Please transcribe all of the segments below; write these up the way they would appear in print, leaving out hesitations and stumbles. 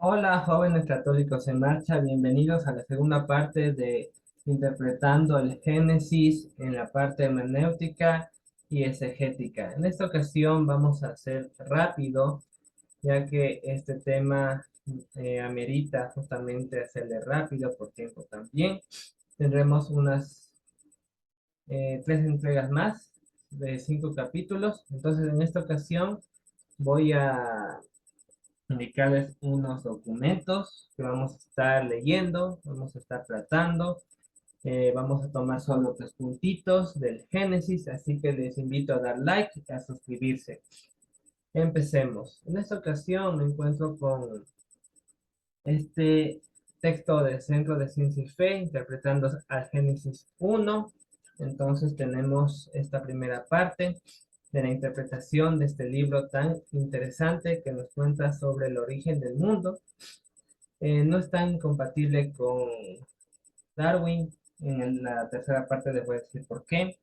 Hola, jóvenes católicos en marcha, bienvenidos a la segunda parte de Interpretando el Génesis en la parte hermenéutica y exegética. En esta ocasión vamos a hacer rápido, ya que este tema amerita justamente hacerle rápido por tiempo también. Tendremos unas tres entregas más de 5 capítulos. Entonces, en esta ocasión voy a indicarles unos documentos que vamos a estar leyendo, vamos a estar tratando. Vamos a tomar solo 3 puntitos del Génesis, así que les invito a dar like y a suscribirse. Empecemos. En esta ocasión me encuentro con este texto del Centro de Ciencia y Fe, interpretando al Génesis 1. Entonces tenemos esta primera parte de la interpretación de este libro tan interesante que nos cuenta sobre el origen del mundo. No es tan compatible con Darwin. En la tercera parte les voy a decir por qué.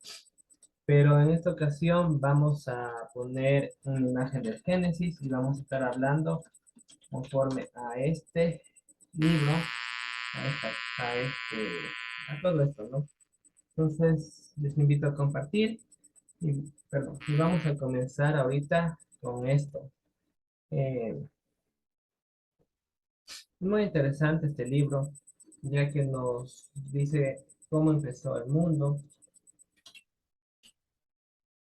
Pero en esta ocasión vamos a poner una imagen del Génesis y vamos a estar hablando conforme a este libro, a todo esto, ¿no? Entonces les invito a compartir y vamos a comenzar ahorita con esto. Eh, Muy interesante este libro, ya que nos dice cómo empezó el mundo.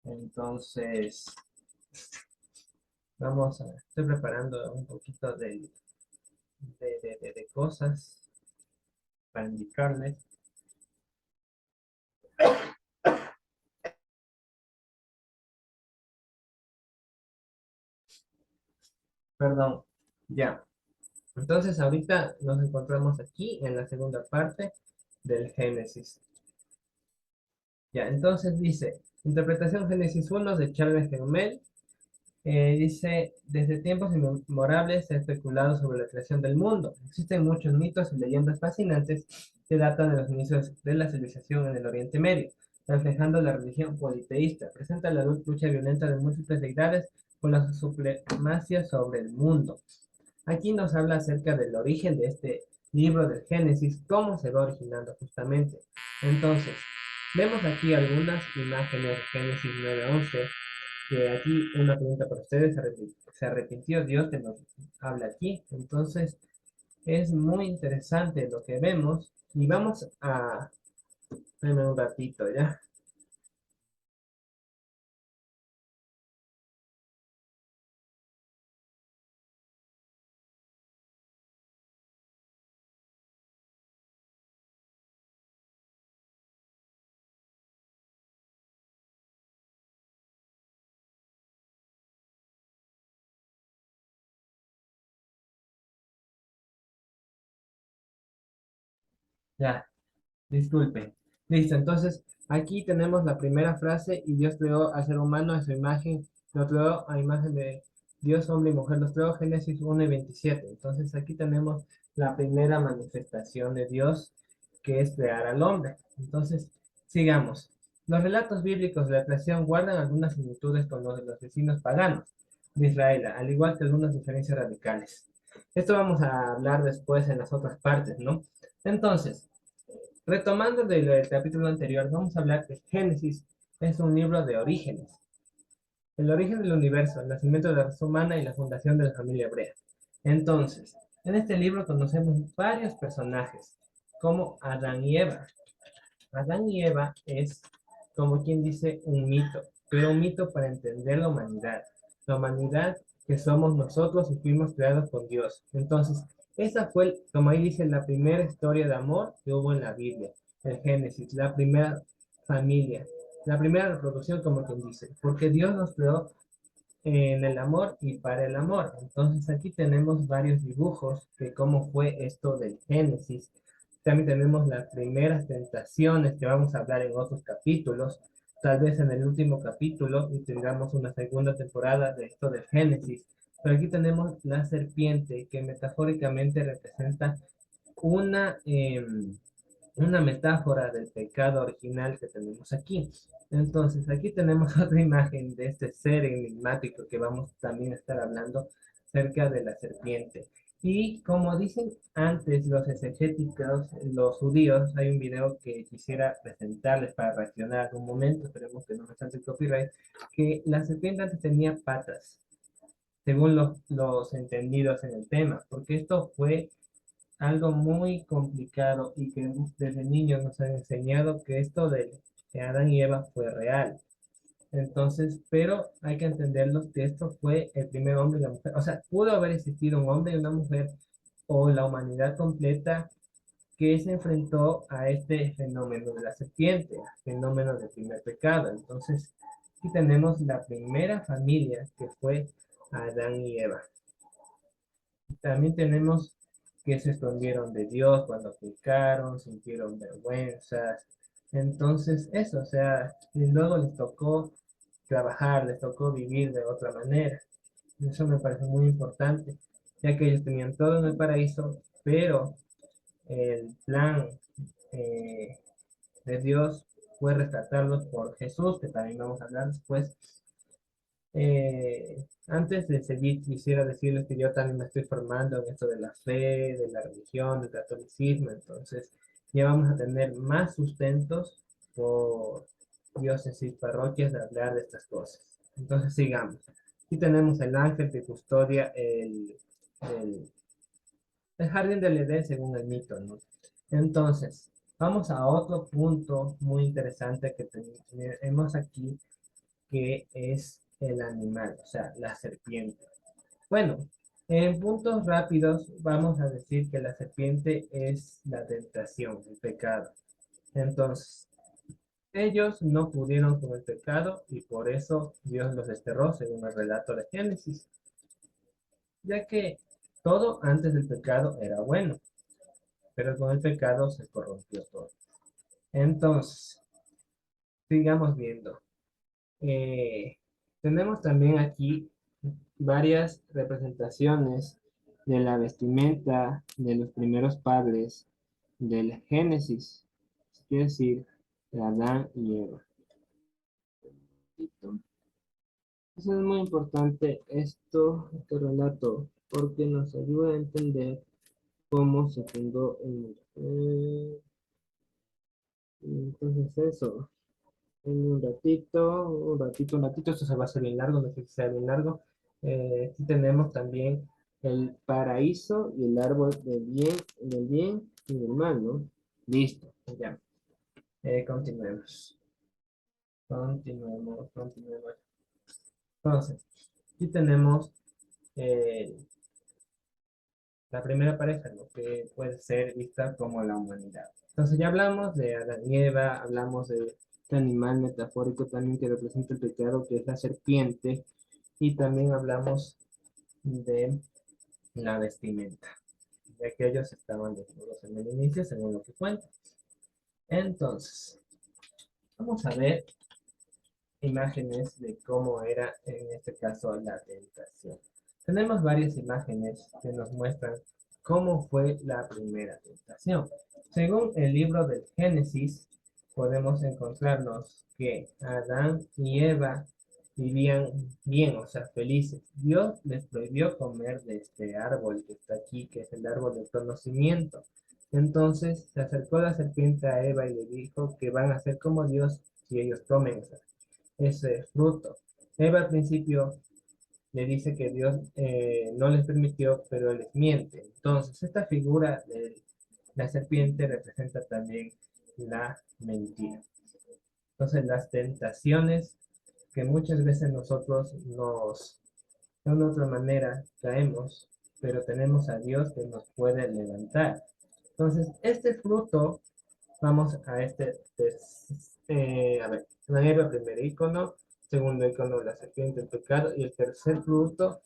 Entonces, estoy preparando un poquito de cosas para indicarles. Perdón, ya. Entonces, ahorita nos encontramos aquí en la segunda parte del Génesis. Ya, entonces dice, interpretación Génesis 1 de Charles Geumel. Dice, desde tiempos inmemorables se ha especulado sobre la creación del mundo. Existen muchos mitos y leyendas fascinantes que datan de los inicios de la civilización en el Oriente Medio, reflejando la religión politeísta. Presenta la lucha violenta de múltiples deidades con la supremacía sobre el mundo. Aquí nos habla acerca del origen de este libro del Génesis, cómo se va originando justamente. Entonces, vemos aquí algunas imágenes de Génesis 9:11, que aquí una pregunta para ustedes, ¿se arrepintió Dios que nos habla aquí? Entonces, es muy interesante lo que vemos y vamos a verme un ratito, ¿ya? Ya, disculpen. Listo, entonces aquí tenemos la primera frase y Dios creó al ser humano a su imagen, lo creó a imagen de Dios, hombre y mujer, los creó Génesis 1:27. Entonces aquí tenemos la primera manifestación de Dios, que es crear al hombre. Entonces, sigamos. Los relatos bíblicos de la creación guardan algunas similitudes con los de los vecinos paganos de Israel, al igual que algunas diferencias radicales. Esto vamos a hablar después en las otras partes, ¿no? Entonces, retomando del capítulo anterior, vamos a hablar que Génesis es un libro de orígenes. El origen del universo, el nacimiento de la raza humana y la fundación de la familia hebrea. Entonces, en este libro conocemos varios personajes, como Adán y Eva. Adán y Eva es, como quien dice, un mito, pero un mito para entender la humanidad. La humanidad que somos nosotros y fuimos creados por Dios. Entonces, esa fue, como ahí dice, la primera historia de amor que hubo en la Biblia, el Génesis, la primera familia, la primera reproducción, como quien dice, porque Dios nos creó en el amor y para el amor. Entonces aquí tenemos varios dibujos de cómo fue esto del Génesis. También tenemos las primeras tentaciones que vamos a hablar en otros capítulos, tal vez en el último capítulo y tengamos una segunda temporada de esto del Génesis. Pero aquí tenemos la serpiente que metafóricamente representa una, una metáfora del pecado original que tenemos aquí. Entonces, aquí tenemos otra imagen de este ser enigmático que vamos también a estar hablando acerca de la serpiente. Y como dicen antes los exegéticos, los judíos, hay un video que quisiera presentarles para reaccionar un momento, esperemos que no me salte el copyright, que la serpiente antes tenía patas, según los entendidos en el tema, porque esto fue algo muy complicado y que desde niños nos han enseñado que esto de Adán y Eva fue real. Entonces, pero hay que entenderlo que esto fue el primer hombre y la mujer. O sea, pudo haber existido un hombre y una mujer o la humanidad completa que se enfrentó a este fenómeno de la serpiente, fenómeno del primer pecado. Entonces, aquí tenemos la primera familia que fue Adán y Eva. También tenemos que se escondieron de Dios cuando pecaron, sintieron vergüenzas. Entonces, eso, o sea, y luego les tocó trabajar, les tocó vivir de otra manera. Eso me parece muy importante, ya que ellos tenían todo en el paraíso, pero el plan eh, de Dios fue rescatarlos por Jesús, que también vamos a hablar después. Antes de seguir, quisiera decirles que yo también me estoy formando en esto de la fe, de la religión, del catolicismo, entonces ya vamos a tener más sustentos por diócesis, parroquias de hablar de estas cosas. Entonces sigamos. Aquí tenemos el ángel que custodia el, el jardín del Edén según el mito, ¿no? Entonces, vamos a otro punto muy interesante que tenemos aquí, que es el animal, o sea, la serpiente. Bueno, en puntos rápidos vamos a decir que la serpiente es la tentación, el pecado. Entonces, ellos no pudieron con el pecado y por eso Dios los desterró, según el relato de Génesis, ya que todo antes del pecado era bueno, pero con el pecado se corrompió todo. Entonces, sigamos viendo. Eh, tenemos también aquí varias representaciones de la vestimenta de los primeros padres del Génesis, es decir, de Adán y Eva. Eso es muy importante este relato, porque nos ayuda a entender cómo se fundó el mundo. Entonces eso, en un ratito, esto se va a hacer bien largo, no sé si sea bien largo. Aquí tenemos también el paraíso y el árbol del bien y del mal, ¿no? Listo, ya. Continuemos. Continuemos. Entonces, aquí tenemos eh, la primera pareja, lo que puede ser vista como la humanidad. Entonces ya hablamos de Adán y Eva, hablamos de este animal metafórico también que representa el pecado, que es la serpiente, y también hablamos de la vestimenta, ya que ellos estaban desnudos en el inicio, según lo que cuenta. Entonces, vamos a ver imágenes de cómo era en este caso la tentación. Tenemos varias imágenes que nos muestran cómo fue la primera tentación. Según el libro del Génesis, podemos encontrarnos que Adán y Eva vivían bien, o sea, felices. Dios les prohibió comer de este árbol que está aquí, que es el árbol del conocimiento. Entonces se acercó la serpiente a Eva y le dijo que van a ser como Dios si ellos comen ese fruto. Eva al principio le dice que Dios no les permitió, pero les miente. Entonces, esta figura de la serpiente representa también la mentira. Entonces, las tentaciones que muchas veces nosotros de una otra manera caemos, pero tenemos a Dios que nos puede levantar. Entonces, este fruto, vamos a a ver, la Eva, primer icono, segundo icono, la serpiente, el pecado, y el tercer fruto,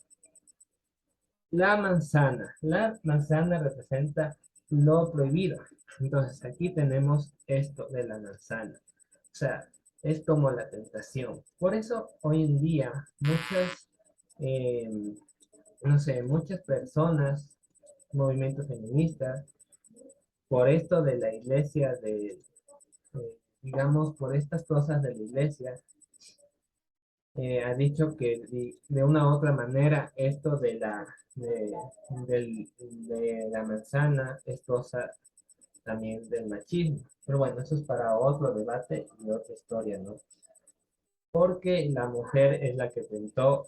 la manzana. La manzana representa lo prohibido. Entonces, aquí tenemos esto de la manzana. O sea, es como la tentación. Por eso, hoy en día, eh, no sé, muchas personas, movimientos feministas, por esto de la iglesia, digamos, por estas cosas de la iglesia, ha dicho que de una u otra manera esto de la manzana es cosa también del machismo. Pero bueno, eso es para otro debate y otra historia, ¿no? Porque la mujer es la que tentó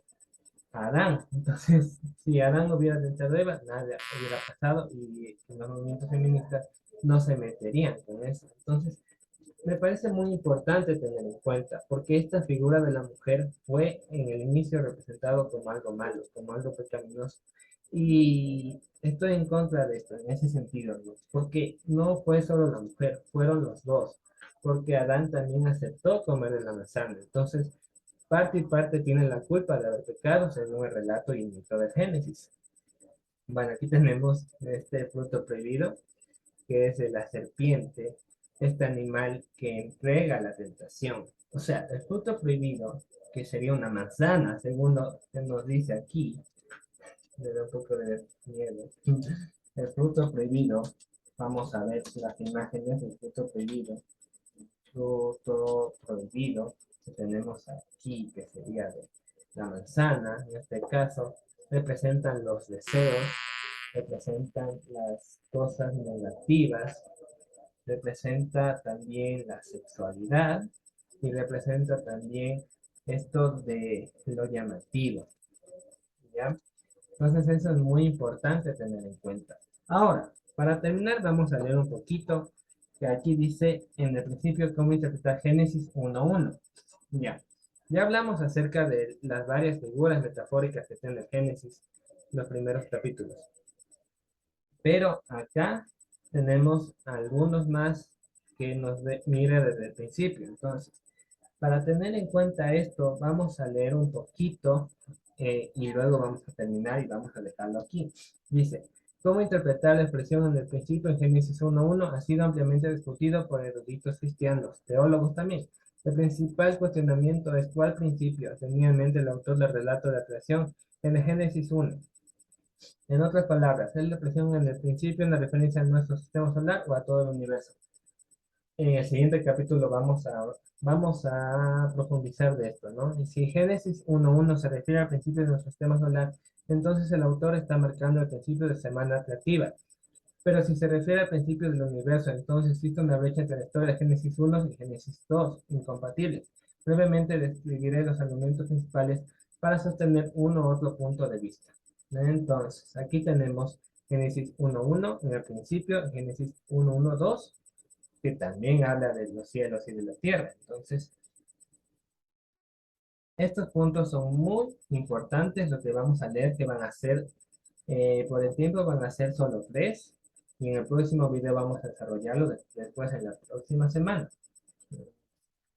a Adán. Entonces, si Adán no hubiera tentado a Eva, nada hubiera pasado y los movimientos feministas no se meterían con eso. Entonces, me parece muy importante tener en cuenta, porque esta figura de la mujer fue en el inicio representado como algo malo, como algo pecaminoso. Y estoy en contra de esto, en ese sentido, ¿no? Porque no fue solo la mujer, fueron los dos, porque Adán también aceptó comer de la manzana. Entonces, parte y parte tienen la culpa de haber pecado, según el relato y el mito del Génesis. Bueno, aquí tenemos este fruto prohibido, que es de la serpiente, este animal que entrega la tentación. O sea, el fruto prohibido, que sería una manzana, según lo que nos dice aquí, me da un poco de miedo. El fruto prohibido, vamos a ver las imágenes del fruto prohibido que tenemos aquí, que sería de la manzana, en este caso, representan los deseos, representan las cosas negativas, representa también la sexualidad y representa también esto de lo llamativo, ¿ya? Entonces eso es muy importante tener en cuenta. Ahora, para terminar, vamos a leer un poquito que aquí dice en el principio cómo interpretar Génesis 1:1. Ya, ya hablamos acerca de las varias figuras metafóricas que tiene el Génesis, los primeros capítulos. Pero acá tenemos algunos más que mire desde el principio. Entonces, para tener en cuenta esto, vamos a leer un poquito y luego vamos a terminar y vamos a dejarlo aquí. Dice, ¿cómo interpretar la expresión en el principio en Génesis 1:1 ha sido ampliamente discutido por eruditos cristianos, teólogos también? El principal cuestionamiento es cuál principio tenía en mente el autor del relato de la creación en el Génesis 1. En otras palabras, ¿es la expresión en el principio una referencia a nuestro sistema solar o a todo el universo? En el siguiente capítulo vamos a profundizar de esto, ¿no? Y si Génesis 1:1 se refiere al principio de nuestro sistema solar, entonces el autor está marcando el principio de semana creativa. Pero si se refiere al principio del universo, entonces existe una brecha entre la historia de Génesis 1 y Génesis 2, incompatibles. Brevemente describiré los argumentos principales para sostener uno u otro punto de vista. Entonces, aquí tenemos Génesis 1:1 en el principio, Génesis 1:1:2 que también habla de los cielos y de la tierra. Entonces, estos puntos son muy importantes, lo que vamos a leer, que van a ser, por el tiempo van a ser solo tres, y en el próximo video vamos a desarrollarlo después en la próxima semana.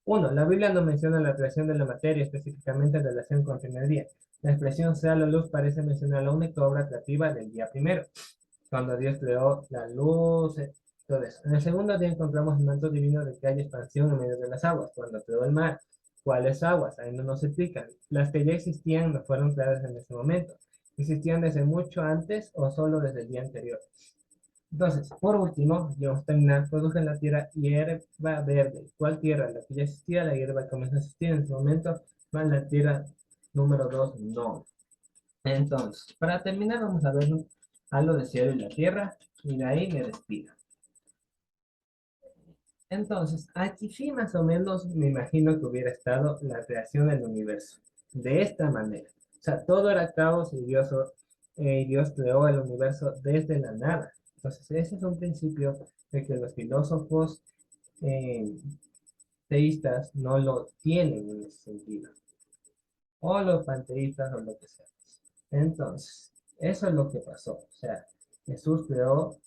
Uno, la Biblia no menciona la creación de la materia, específicamente en relación con el primer día. La expresión sea la luz parece mencionar la única obra creativa del día primero, cuando Dios creó la luz. Entonces, en el segundo día encontramos el manto divino de que hay expansión en medio de las aguas, cuando creó el mar. ¿Cuáles aguas? Ahí no nos explican. Las que ya existían no fueron creadas en ese momento. ¿Existían desde mucho antes o solo desde el día anterior? Entonces, por último, y vamos a terminar, produjo en la tierra hierba verde. ¿Cuál tierra? La que ya existía, la hierba comenzó a existir en ese momento, va en la tierra número 2, no. Entonces, para terminar, vamos a ver algo de cielo y la tierra, y de ahí me despido. Entonces, aquí sí más o menos me imagino que hubiera estado la creación del universo, de esta manera. O sea, todo era caos y Dios creó el universo desde la nada. Entonces, ese es un principio de que los filósofos eh, teístas no lo tienen en ese sentido, o los panteístas o lo que sea. Entonces, eso es lo que pasó. O sea, Jesús creó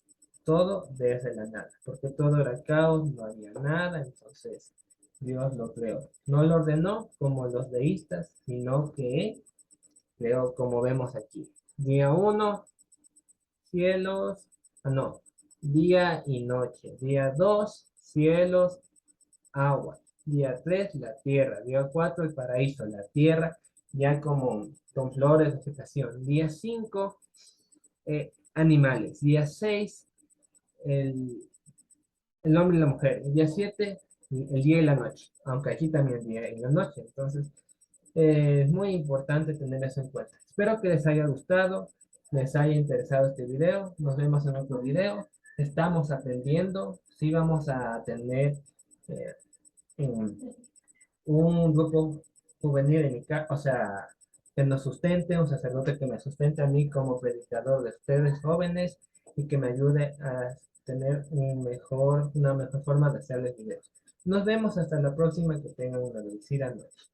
todo desde la nada, porque todo era caos, no había nada, entonces Dios lo creó. No lo ordenó como los deístas, sino que creó como vemos aquí. Día uno, cielos, no, día y noche. Día 2, cielos, agua. Día 3, la tierra. Día 4, el paraíso, la tierra, ya como con flores, vegetación. Día 5, animales. Día 6, el, el hombre y la mujer. El día 7, el día y la noche. Aunque aquí también el día y la noche. Entonces, Es muy importante tener eso en cuenta. Espero que les haya gustado, les haya interesado este video. Nos vemos en otro video. Estamos aprendiendo. Sí vamos a tener eh, un, un grupo juvenil en mi casa, o sea, que nos sustente, un sacerdote que me sustente a mí como predicador de ustedes jóvenes y que me ayude a tener una mejor forma de hacerles videos. Nos vemos hasta la próxima, que tengan una bendecida noche.